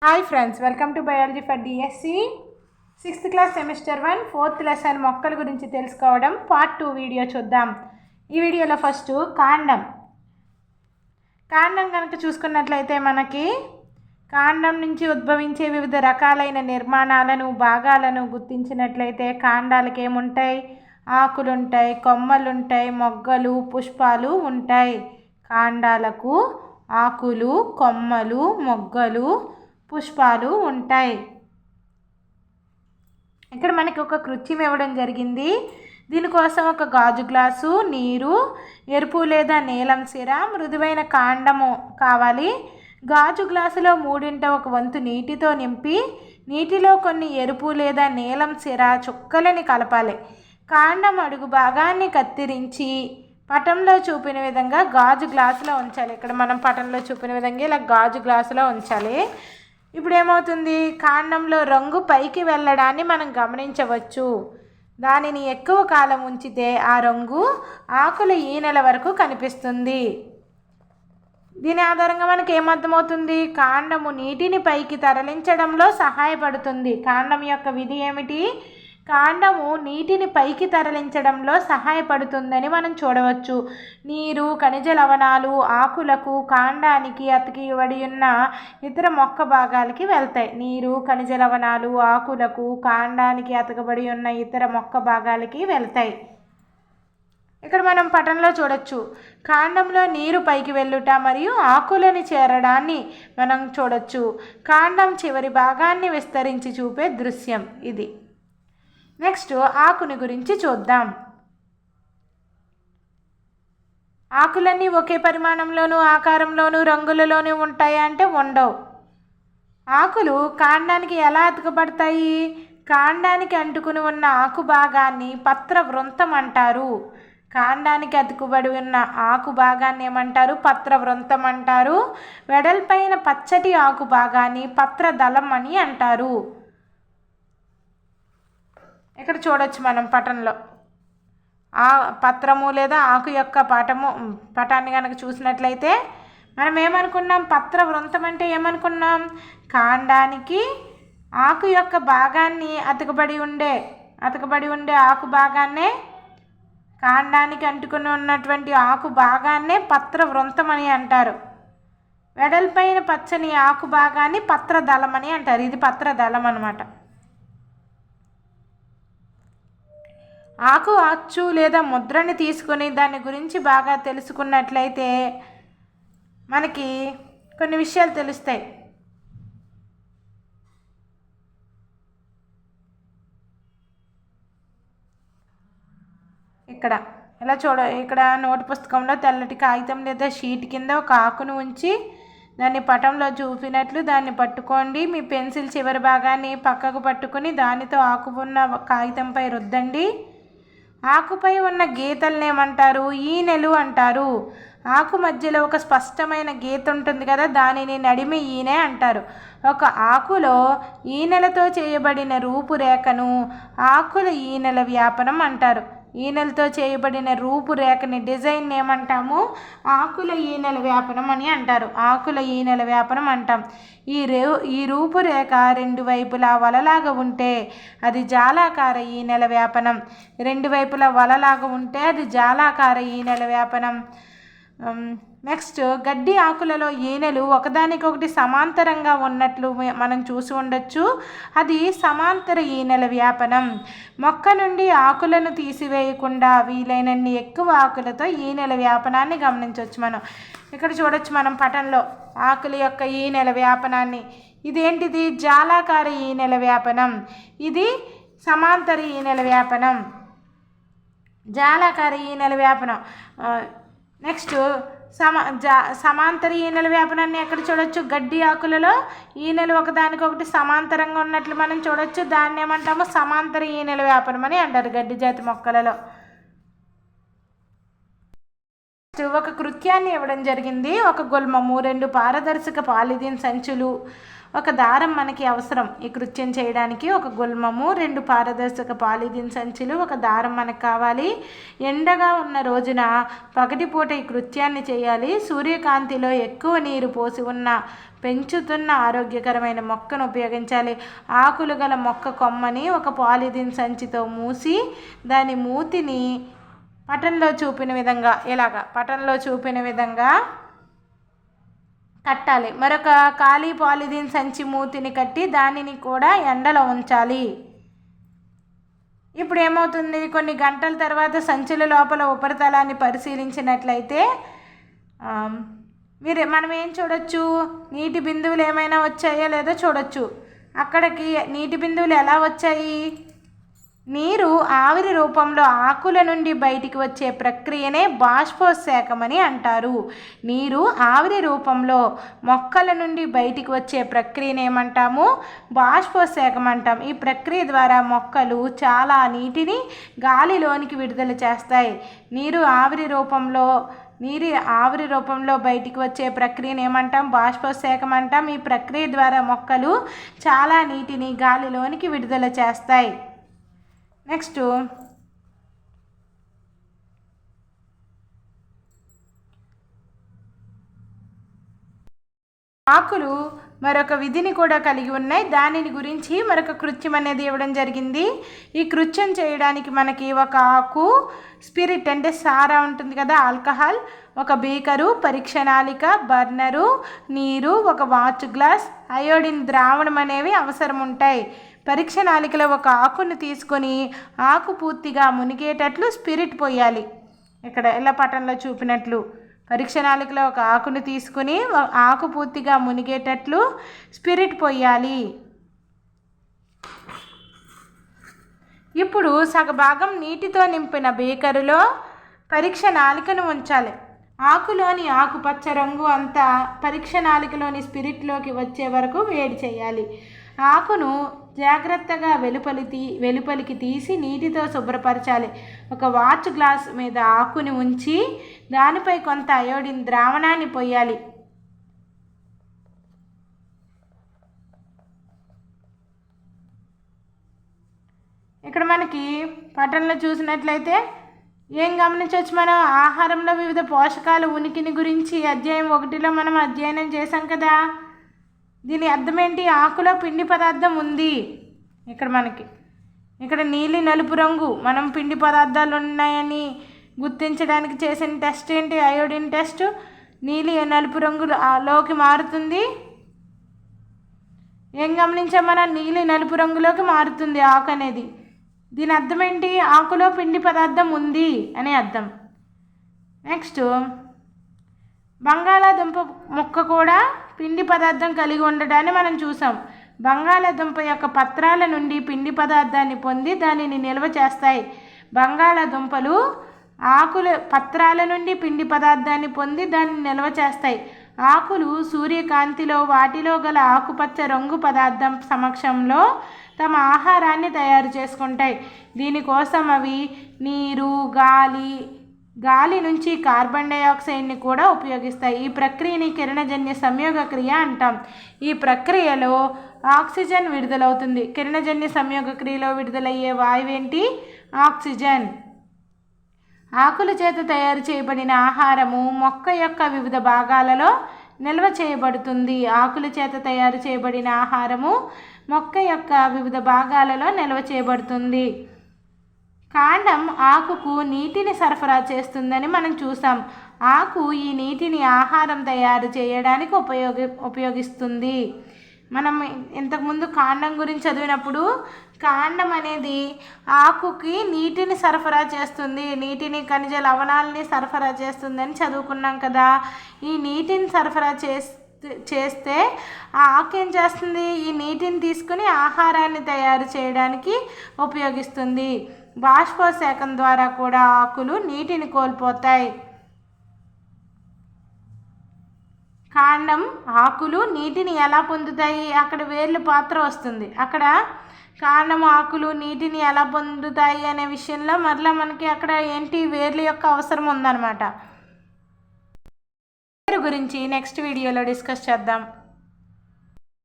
Hi friends, welcome to biology for DSC 6th class semester 1 4th lesson మొక్కల గురించి తెలుసుకోవడం part 2 video చూద్దాం. ఈ వీడియోలో ఫస్ట్ కాండం కనుక చూసుకున్నట్లయితే మనకి కాండం నుంచి ఉద్భవించే వివిధ రకాలైన నిర్మాణాలను భాగాలను గుర్తించినట్లయితే కాండాలకు ఏముంటాయి? ఆకులు ఉంటాయి, కొమ్మలు ఉంటాయి, మొగ్గలు, పుష్పాలు ఉంటాయి. కాండాలకు ఆకులు, కొమ్మలు, మొగ్గలు, పుష్పాలు ఉంటాయి. ఇక్కడ మనకి ఒక కృత్యం ఇవ్వడం జరిగింది. దీనికోసం ఒక గాజు గ్లాసు, నీరు, ఎరుపు లేదా నీలం సిర, మృదువైన కాండము కావాలి. గాజు గ్లాసులో 1/3 నీటితో నింపి నీటిలో కొన్ని ఎరుపు లేదా నీలం సిర చుక్కలని కలపాలి. కాండం అడుగు భాగాన్ని కత్తిరించి పటంలో చూపిన విధంగా గాజు గ్లాసులో ఉంచాలి. ఇక్కడ మనం పటంలో చూపిన విధంగా ఇలా గాజు గ్లాసులో ఉంచాలి. ఇప్పుడు ఏమవుతుంది? కాండంలో రంగు పైకి వెళ్ళడాన్ని మనం గమనించవచ్చు. దానిని ఎక్కువ కాలం ఉంచితే ఆ రంగు ఆకుల ఈనెల వరకు కనిపిస్తుంది. దీని ఆధారంగా మనకి ఏమర్థమవుతుంది? కాండము నీటిని పైకి తరలించడంలో సహాయపడుతుంది. కాండం యొక్క విధి ఏమిటి? కాండము నీటిని పైకి తరలించడంలో సహాయపడుతుందని మనం చూడవచ్చు. నీరు, ఖనిజ లవణాలు ఆకులకు, కాండానికి అతికిబడి ఉన్న ఇతర మొక్క భాగాలకి వెళ్తాయి. నీరు, ఖనిజ లవణాలు ఆకులకు, కాండానికి అతకబడి ఉన్న ఇతర మొక్క భాగాలకి వెళ్తాయి. ఇక్కడ మనం పటంలో చూడొచ్చు. కాండంలో నీరు పైకి వెళ్ళుట మరియు ఆకులని చేరడాన్ని మనం చూడొచ్చు. కాండం చివరి భాగాన్ని విస్తరించి చూపే దృశ్యం ఇది. నెక్స్ట్ ఆకుని గురించి చూద్దాం. ఆకులన్నీ ఒకే పరిమాణంలోనూ, ఆకారంలోనూ, రంగులలోనూ ఉంటాయి అంటే ఉండవు. ఆకులు కాండానికి ఎలా అతుకబడతాయి? కాండానికి అంటుకుని ఉన్న ఆకు భాగాన్ని పత్రవృంతం అంటారు. కాండానికి అతుకుబడి ఉన్న ఆకు భాగాన్ని ఏమంటారు? పత్రవృంతం అంటారు. వెడల్పైన పచ్చటి ఆకు భాగాన్ని పత్రదళం అని అంటారు. ఇక్కడ చూడొచ్చు మనం పటంలో ఆ పత్రము లేదా ఆకు యొక్క పటాన్ని కనుక చూసినట్లయితే మనం ఏమనుకున్నాం? పత్రవృంతం అంటే ఏమనుకున్నాం? కాండానికి ఆకు యొక్క భాగాన్ని అతకబడి ఉండే ఆకు భాగాన్నే, కాండానికి అంటుకుని ఉన్నటువంటి ఆకు భాగాన్నే పత్రవృంతం అని అంటారు. వెడల్పైన పచ్చని ఆకు భాగాన్ని పత్రదళం అని అంటారు. ఇది పత్రదళం అన్నమాట. ఆకు అచ్చు లేదా ముద్రని తీసుకొని దాని గురించి బాగా తెలుసుకున్నట్లయితే మనకి కొన్ని విషయాలు తెలుస్తాయి. ఇక్కడ నోటు పుస్తకంలో తెల్లటి కాగితం లేదా షీట్ కింద ఒక ఆకును ఉంచి దాన్ని పటంలో చూపినట్లు దాన్ని పట్టుకోండి. మీ పెన్సిల్ చివరి భాగాన్ని పక్కకు పట్టుకుని దానితో ఆకు ఉన్న కాగితంపై రుద్దండి. ఆకుపై ఉన్న గీతలను ఏమంటారు? ఈనెలు అంటారు. ఆకు మధ్యలో ఒక స్పష్టమైన గీత ఉంటుంది కదా, దానిని నడిమి ఈనె అంటారు. ఒక ఆకులో ఈనెలతో చేయబడిన రూపురేఖను ఆకుల ఈనెల వ్యాపనం అంటారు. ఈనెలతో చేయబడిన రూపురేఖని డిజైన్ ఏమంటాము? ఆకుల ఈనెల వ్యాపనం అని అంటారు. ఆకుల ఈనెల వ్యాపనం అంటాం. ఈ రూపురేఖ 2 వైపులా వలలాగా ఉంటే అది జాలాకార ఈనెల వ్యాపనం. 2 వైపులా వలలాగా ఉంటే అది జాలాకార ఈనెల వ్యాపనం. నెక్స్ట్, గడ్డి ఆకులలో ఈనెలు ఒకదానికొకటి సమాంతరంగా ఉన్నట్లు మనం చూసి ఉండొచ్చు. అది సమాంతర ఈనెల వ్యాపనం. మొక్క నుండి ఆకులను తీసివేయకుండా వీలైనన్ని ఎక్కువ ఆకులతో ఈనెల వ్యాపనాన్ని గమనించవచ్చు. మనం ఇక్కడ చూడొచ్చు మనం పటంలో ఆకుల యొక్క ఈనెల వ్యాపనాన్ని. ఇదేంటిది? జాలాకార ఈనెల వ్యాపనం. ఇది సమాంతర ఈనెల వ్యాపనం, జాలాకార ఈనెల వ్యాపనం. నెక్స్ట్, సమాంతర ఈనెల వ్యాపనాన్ని ఎక్కడ చూడొచ్చు? గడ్డి ఆకులలో ఈనెలు ఒకదానికొకటి సమాంతరంగా ఉన్నట్లు మనం చూడొచ్చు. దాన్ని ఏమంటాము? సమాంతర ఈనెల వ్యాపనం అని అంటారు గడ్డి జాతి మొక్కలలో. ఒక కృత్యాన్ని ఇవ్వడం జరిగింది. ఒక గుల్మము, 2 పారదర్శక పాలిథిన్ సంచులు, ఒక దారం మనకి అవసరం ఈ కృత్యం చేయడానికి. ఒక గుల్మము, 2 పారదర్శక పాలిథిన్ సంచులు, ఒక దారం మనకు కావాలి. ఎండగా ఉన్న రోజున పగటిపూట ఈ కృత్యాన్ని చేయాలి. సూర్యకాంతిలో ఎక్కువ నీరు పోసి ఉన్న పెంచుతున్న ఆరోగ్యకరమైన మొక్కను ఉపయోగించాలి. ఆకులు గల మొక్క కొమ్మని ఒక పాలిథిన్ సంచితో మూసి దాని మూతిని పటంలో చూపిన విధంగా కట్టాలి. మరొక ఖాళీ పాలిథిన్ సంచి మూతిని కట్టి దానిని కూడా ఎండలో ఉంచాలి. ఇప్పుడు ఏమవుతుంది, కొన్ని గంటల తర్వాత సంచుల లోపల ఉపరితలాన్ని పరిశీలించినట్లయితే మనం ఏం చూడొచ్చు, నీటి బిందువులు ఏమైనా వచ్చాయో లేదో చూడొచ్చు. అక్కడికి నీటి బిందువులు ఎలా వచ్చాయి? నీరు ఆవిరి రూపంలో ఆకుల నుండి బయటికి వచ్చే ప్రక్రియనే బాష్పోత్సేకమని అంటారు. నీరు ఆవిరి రూపంలో మొక్కల నుండి బయటికి వచ్చే ప్రక్రియను ఏమంటాము? బాష్పోత్సేకం అంటాం. ఈ ప్రక్రియ ద్వారా మొక్కలు చాలా నీటిని గాలిలోనికి విడుదల చేస్తాయి. నీరు ఆవిరి రూపంలో బయటికి వచ్చే ప్రక్రియను ఏమంటాం? బాష్పోత్సేకం అంటాం. ఈ ప్రక్రియ ద్వారా మొక్కలు చాలా నీటిని గాలిలోనికి విడుదల చేస్తాయి. నెక్స్ట్ ఆకులు మరొక విధిని కూడా కలిగి ఉన్నాయి. దానిని గురించి మరొక కృత్యం అనేది ఇవ్వడం జరిగింది. ఈ కృత్యం చేయడానికి మనకి ఒక ఆకు, స్పిరిట్ అంటే సారా ఉంటుంది కదా, ఆల్కహాల్, ఒక బీకరు, పరీక్షనాళిక, బర్నరు, నీరు, ఒక వాచ్ గ్లాస్, అయోడిన్ ద్రావణం అనేవి అవసరం ఉంటాయి. పరీక్షనాళికలో ఒక ఆకును తీసుకొని ఆకు పూర్తిగా మునిగేటట్లు స్పిరిట్ పోయాలి. ఇక్కడ ఎలా పటంలో చూపినట్లు పరీక్షనాళికలో ఒక ఆకును తీసుకుని ఆకు పూర్తిగా మునిగేటట్లు స్పిరిట్ పోయాలి. ఇప్పుడు సగభాగం నీటితో నింపిన బీకరులో పరీక్షనాళికను ఉంచాలి. ఆకులోని ఆకుపచ్చ రంగు అంతా పరీక్షనాళికలోని స్పిరిట్లోకి వచ్చే వరకు వేడి చేయాలి. ఆకును జాగ్రత్తగా వెలుపలికి తీసి నీటితో శుభ్రపరచాలి. ఒక వాచ్ గ్లాస్ మీద ఆకుని ఉంచి దానిపై కొంత అయోడిన్ ద్రావణాన్ని పోయాలి. ఇక్కడ మనకి పటంలో చూసినట్లయితే ఏం గమనించవచ్చు, మనం ఆహారంలో వివిధ పోషకాల ఉనికిని గురించి అధ్యాయం 1లో మనం అధ్యయనం చేశాం కదా. దీని అర్థం ఏంటి? ఆకులో పిండి పదార్థం ఉంది. ఇక్కడ నీలి నలుపు రంగు, మనం పిండి పదార్థాలు ఉన్నాయని గుర్తించడానికి చేసిన టెస్ట్ ఏంటి? Iodine test. నీలి నలుపు రంగులోకి మారుతుంది. ఏం గమనించాం మనం? నీలి నలుపు రంగులోకి మారుతుంది ఆకు అనేది. దీని అర్థం ఏంటి? ఆకులో పిండి పదార్థం ఉంది అని అర్థం. నెక్స్ట్ బంగాళాదుంప మొక్క కూడా పిండి పదార్థం కలిగి ఉండడాన్ని మనం చూసాం. బంగాళాదుంప యొక్క పత్రాల నుండి పిండి పదార్థాన్ని పొంది దానిని నిల్వ చేస్తాయి. బంగాళాదుంపలు ఆకుల పత్రాల నుండి పిండి పదార్థాన్ని పొంది దాన్ని నిల్వ చేస్తాయి. ఆకులు సూర్యకాంతిలో వాటిలో గల ఆకుపచ్చ రంగు పదార్థం సమక్షంలో తమ ఆహారాన్ని తయారు చేసుకుంటాయి. దీనికోసం అవి నీరు, గాలి నుంచి కార్బన్ డైఆక్సైడ్ని కూడా ఉపయోగిస్తాయి. ఈ ప్రక్రియని కిరణజన్య సంయోగ క్రియ అంటాం. ఈ ప్రక్రియలో ఆక్సిజన్ విడుదలవుతుంది. కిరణజన్య సంయోగ క్రియలో విడుదలయ్యే వాయువు ఏంటి? ఆక్సిజన్. ఆకుల చేత తయారు చేయబడిన ఆహారము మొక్క యొక్క వివిధ భాగాలలో నిల్వ చేయబడుతుంది. ఆకుల చేత తయారు చేయబడిన ఆహారము మొక్క యొక్క వివిధ భాగాలలో నిల్వ చేయబడుతుంది. కాండం ఆకుకు నీటిని సరఫరా చేస్తుందని మనం చూసాం. ఆకు ఈ నీటిని ఆహారం తయారు చేయడానికి ఉపయోగిస్తుంది. మనం ఇంతకుముందు కాండం గురించి చదివినప్పుడు కాండం అనేది ఆకుకి నీటిని సరఫరా చేస్తుంది, నీటిని ఖనిజ లవణాలని సరఫరా చేస్తుందని చదువుకున్నాం కదా. ఈ నీటిని సరఫరా చేస్తే ఆ ఆకు ఏం చేస్తుంది? ఈ నీటిని తీసుకుని ఆహారాన్ని తయారు చేయడానికి ఉపయోగిస్తుంది. బాష్పోత్సేకం ద్వారా కూడా ఆకులు నీటిని కోల్పోతాయి. కాండం ఆకులు నీటిని ఎలా పొందుతాయి? అక్కడ వేర్ల పాత్ర వస్తుంది. అక్కడ కాండం ఆకులు నీటిని ఎలా పొందుతాయి అనే విషయంలో మరలా మనకి అక్కడ ఏంటి? వేర్ల యొక్క అవసరం ఉందన్నమాట. వేరు గురించి నెక్స్ట్ వీడియోలో డిస్కస్ చేద్దాం.